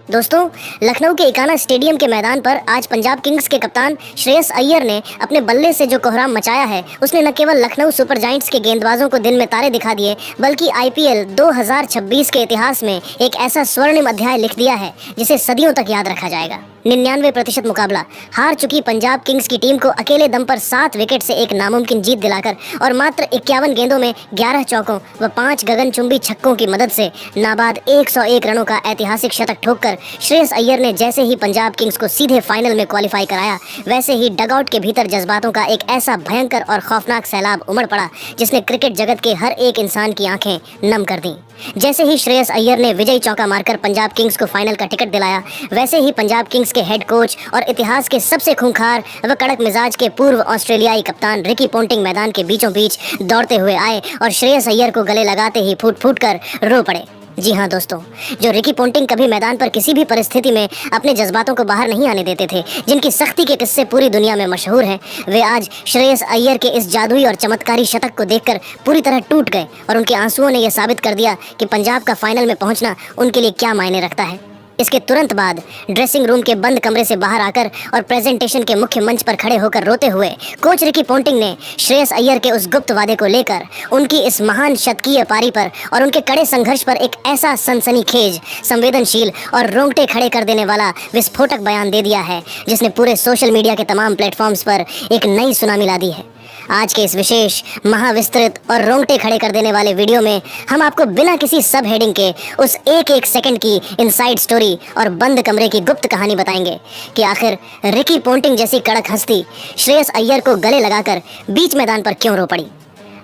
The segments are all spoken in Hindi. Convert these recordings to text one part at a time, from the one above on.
दोस्तों, लखनऊ के इकाना स्टेडियम के मैदान पर आज पंजाब किंग्स के कप्तान श्रेयस अय्यर ने अपने बल्ले से जो कोहराम मचाया है, उसने न केवल लखनऊ सुपर जायंट्स के गेंदबाजों को दिन में तारे दिखा दिए, बल्कि आईपीएल 2026 के इतिहास में एक ऐसा स्वर्णिम अध्याय लिख दिया है जिसे सदियों तक याद रखा जाएगा। 99% मुकाबला हार चुकी पंजाब किंग्स की टीम को अकेले दम पर 7 विकेट से एक नामुमकिन जीत दिलाकर और मात्र 51 गेंदों में 11 चौकों व 5 गगनचुंबी छक्कों की मदद से नाबाद 101 रनों का ऐतिहासिक शतक ठोककर श्रेयस अय्यर ने जैसे ही पंजाब किंग्स को सीधे फाइनल में क्वालिफाई कराया, वैसे ही डगआउट के भीतर जज्बातों का एक ऐसा भयंकर और खौफनाक सैलाब उमड़ पड़ा जिसने क्रिकेट जगत के हर एक इंसान की आंखें नम कर दी। जैसे ही श्रेयस अय्यर ने विजयी चौका मारकर पंजाब किंग्स को फाइनल का टिकट दिलाया, वैसे ही पंजाब किंग्स के हेड कोच और इतिहास के सबसे खूंखार व कड़क मिजाज के पूर्व ऑस्ट्रेलियाई कप्तान रिकी पोंटिंग मैदान के बीचों बीच दौड़ते हुए आए और श्रेयस अय्यर को गले लगाते ही फूट फूट कर रो पड़े। जी हाँ दोस्तों, जो रिकी पोंटिंग कभी मैदान पर किसी भी परिस्थिति में अपने जज्बातों को बाहर नहीं आने देते थे, जिनकी सख्ती के किस्से पूरी दुनिया में मशहूर हैं, वे आज श्रेयस अय्यर के इस जादुई और चमत्कारी शतक को देखकर पूरी तरह टूट गए और उनके आंसुओं ने यह साबित कर दिया कि पंजाब का फाइनल में पहुंचना उनके लिए क्या मायने रखता है। इसके तुरंत बाद ड्रेसिंग रूम के बंद कमरे से बाहर आकर और प्रेजेंटेशन के मुख्य मंच पर खड़े होकर रोते हुए कोच रिकी पोंटिंग ने श्रेयस अय्यर के उस गुप्त वादे को लेकर, उनकी इस महान शतकीय पारी पर और उनके कड़े संघर्ष पर एक ऐसा सनसनीखेज, संवेदनशील और रोंगटे खड़े कर देने वाला विस्फोटक बयान दे दिया है जिसने पूरे सोशल मीडिया के तमाम प्लेटफॉर्म्स पर एक नई सुनामी ला दी है। आज के इस विशेष महाविस्तृत और रोंगटे खड़े कर देने वाले वीडियो में हम आपको बिना किसी सब हेडिंग के उस एक एक सेकंड की इनसाइड स्टोरी और बंद कमरे की गुप्त कहानी बताएंगे कि आखिर रिकी पोंटिंग जैसी कड़क हस्ती श्रेयस अय्यर को गले लगाकर बीच मैदान पर क्यों रो पड़ी।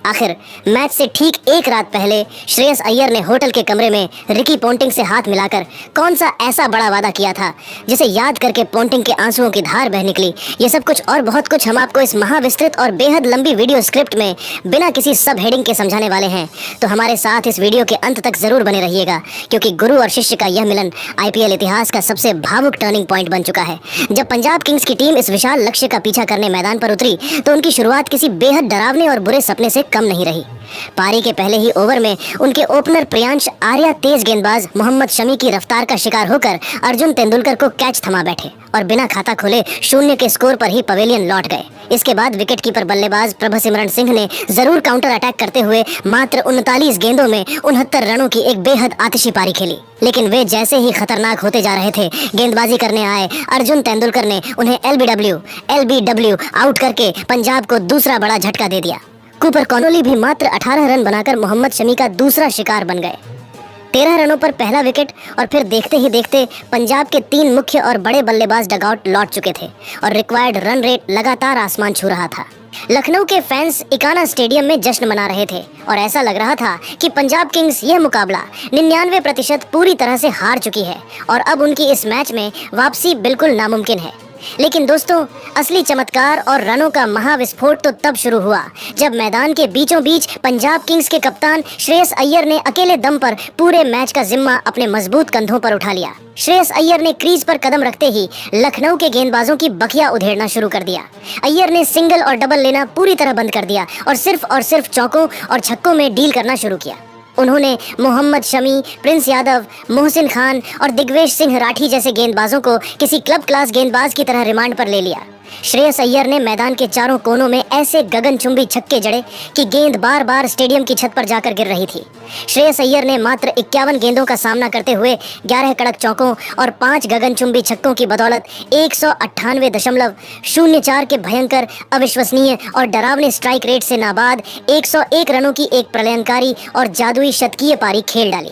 आखिर मैच से ठीक एक रात पहले श्रेयस अय्यर ने होटल के कमरे में रिकी पोंटिंग से हाथ मिलाकर कौन सा ऐसा बड़ा वादा किया था जिसे याद करके पोंटिंग के आंसुओं की धार बह निकली। ये सब कुछ और बहुत कुछ हम आपको इस महाविस्तृत और बेहद लंबी वीडियो स्क्रिप्ट में बिना किसी सब हेडिंग के समझाने वाले हैं, तो हमारे साथ इस वीडियो के अंत तक जरूर बने रहिएगा, क्योंकि गुरु और शिष्य का यह मिलन आईपीएल इतिहास का सबसे भावुक टर्निंग पॉइंट बन चुका है। जब पंजाब किंग्स की टीम इस विशाल लक्ष्य का पीछा करने मैदान पर उतरी तो उनकी शुरुआत किसी बेहद डरावने और बुरे सपने से कम नहीं रही। पारी के पहले ही ओवर में उनके ओपनर प्रियांश आर्या तेज गेंदबाज मोहम्मद शमी की रफ्तार का शिकार होकर अर्जुन तेंदुलकर को कैच थमा बैठे और बिना खाता खोले 0 के स्कोर पर ही पवेलियन लौट गए। इसके बाद विकेटकीपर बल्लेबाज प्रभसिमरन सिंह ने जरूर काउंटर अटैक करते हुए मात्र 39 गेंदों में 69 रनों की एक बेहद आतिशी पारी खेली, लेकिन वे जैसे ही खतरनाक होते जा रहे थे, गेंदबाजी करने आए अर्जुन तेंदुलकर ने उन्हें एलबीडब्ल्यू आउट करके पंजाब को दूसरा बड़ा झटका दे दिया। कूपर कॉनोली भी मात्र 18 रन बनाकर मोहम्मद शमी का दूसरा शिकार बन गए। 13 रनों पर पहला विकेट और फिर देखते ही देखते पंजाब के 3 मुख्य और बड़े बल्लेबाज डगआउट लौट चुके थे और रिक्वायर्ड रन रेट लगातार आसमान छू रहा था। लखनऊ के फैंस इकाना स्टेडियम में जश्न मना रहे थे और ऐसा लग रहा था कि पंजाब किंग्स यह मुकाबला 99% पूरी तरह से हार चुकी है और अब उनकी इस मैच में वापसी बिल्कुल नामुमकिन है। लेकिन दोस्तों, असली चमत्कार और रनों का महाविस्फोट तो तब शुरू हुआ जब मैदान के बीचों बीच पंजाब किंग्स के कप्तान श्रेयस अय्यर ने अकेले दम पर पूरे मैच का जिम्मा अपने मजबूत कंधों पर उठा लिया। श्रेयस अय्यर ने क्रीज पर कदम रखते ही लखनऊ के गेंदबाजों की बखिया उधेड़ना शुरू कर दिया। अय्यर ने सिंगल और डबल लेना पूरी तरह बंद कर दिया और सिर्फ चौकों और छक्कों में डील करना शुरू किया। उन्होंने मोहम्मद शमी, प्रिंस यादव, मोहसिन खान और दिग्वेश सिंह राठी जैसे गेंदबाजों को किसी क्लब क्लास गेंदबाज की तरह रिमांड पर ले लिया। श्रेयस अय्यर ने मैदान के चारों कोनों में ऐसे गगनचुंबी छक्के जड़े कि गेंद बार बार स्टेडियम की छत पर जाकर गिर रही थी। श्रेयस अय्यर ने मात्र 51 गेंदों का सामना करते हुए 11 कड़क चौकों और 5 गगनचुंबी छक्कों की बदौलत 198.04 के भयंकर, अविश्वसनीय और डरावने स्ट्राइक रेट से नाबाद 101 रनों की एक प्रलयंकारी और जादुई शतकीय पारी खेल डाली।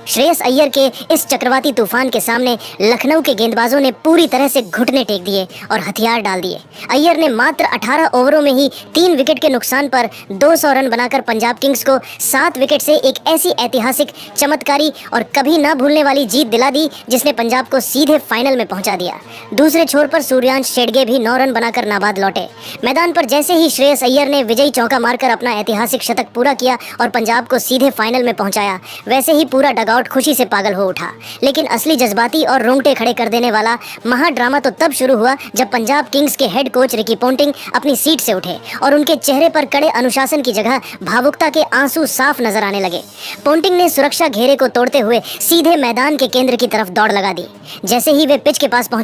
श्रेयस अय्यर के इस चक्रवाती तूफान के सामने लखनऊ के गेंदबाजों ने पूरी तरह से घुटने टेक दिए और हथियार डाल दिए। अय्यर ने मात्र 18 ओवरों में ही 3 विकेट के नुकसान पर 200 रन बनाकर पंजाब किंग्स को 7 विकेट से एक ऐसी ऐतिहासिक, चमत्कारी और कभी ना भूलने वाली जीत दिला दी जिसने पंजाब को सीधे फाइनल में पहुंचा दिया। दूसरे छोर पर सूर्यांश शेडगे भी 9 रन बनाकर नाबाद लौटे। मैदान पर जैसे ही श्रेयस अय्यर ने विजयी चौका मारकर अपना ऐतिहासिक शतक पूरा किया और पंजाब को सीधे फाइनल में पहुंचाया, वैसे ही पूरा डगआउट आउट खुशी से पागल हो उठा। लेकिन असली जज्बाती और रोंगटे खड़े कर देने वाला महाड्रामा तो तब शुरू हुआ जब पंजाब किंग्स के हेड कोच रिकी पोंटिंग अपनी सीट से उठे और उनके चेहरे पर कड़े अनुशासन की जगह भावुकता के आंसू साफ नजर आने लगे। पोंटिंग ने सुरक्षा घेरे को तोड़ते हुए सीधे मैदान के केंद्र की तरफ दौड़ लगा दी। जैसे ही वे पिच के पास